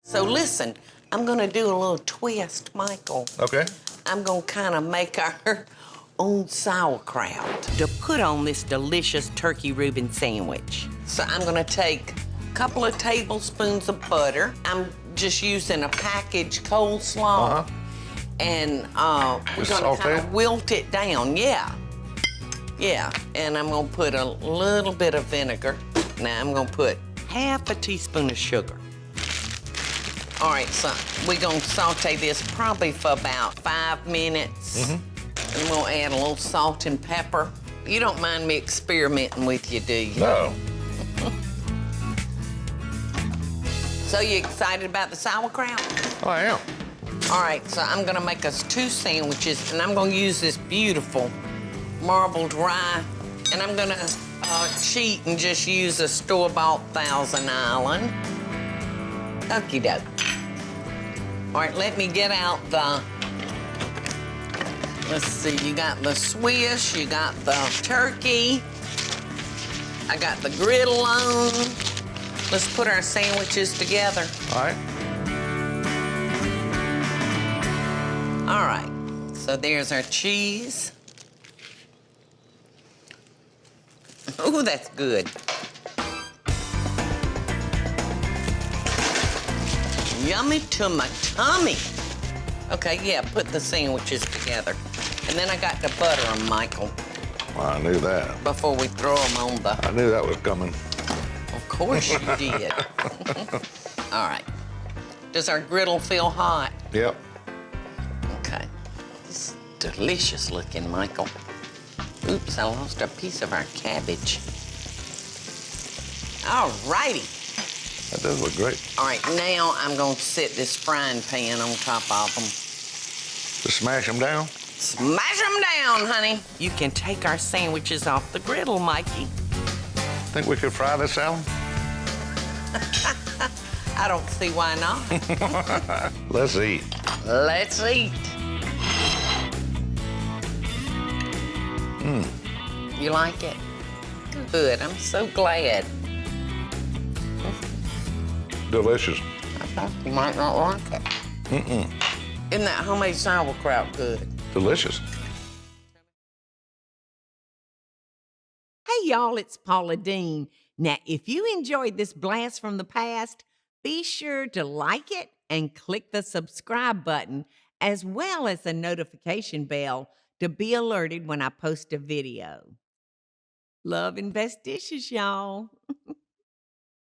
So listen, I'm gonna do a little twist, Michael. Okay. I'm gonna kind of make our own sauerkraut to put on this delicious Turkey Reuben sandwich. So I'm gonna take a couple of tablespoons of butter. I'm just using a packaged coleslaw. And we're gonna kind of wilt it down, yeah. Yeah, and I'm gonna put a little bit of vinegar. Now I'm gonna put half a teaspoon of sugar. All right, so we're gonna saute this probably for about 5 minutes. And we'll add a little salt and pepper. You don't mind me experimenting with you, do you? No. So you excited about the sauerkraut? Oh, I am. All right, so I'm gonna make us 2 sandwiches, and I'm gonna use this beautiful marbled rye, and I'm gonna cheat and just use a store-bought Thousand Island. Okie doke. All right, let me get out the, let's see, you got the Swiss, you got the turkey, I got the griddle on. Let's put our sandwiches together. All right. All right, so there's our cheese. Ooh, that's good. Yummy to my tummy. Okay, yeah, put the sandwiches together. And then I got to butter them, Michael. Well, I knew that. Before we throw them on the... I knew that was coming. Of course you did. All right. Does our griddle feel hot? Yep. Okay. It's delicious looking, Michael. Oops, I lost a piece of our cabbage. All righty. That does look great. All right, now I'm gonna set this frying pan on top of them. Just smash them down? Smash them down, honey. You can take our sandwiches off the griddle, Mikey. Think we could fry this, Alan? I don't see why not. Let's eat. Let's eat. You like it? Good, I'm so glad. Delicious. I thought you might not like it. Isn't that homemade sauerkraut good? Delicious. Hey, y'all, it's Paula Deen. Now, if you enjoyed this blast from the past, be sure to like it and click the subscribe button, as well as the notification bell to be alerted when I post a video. Love and best dishes, y'all.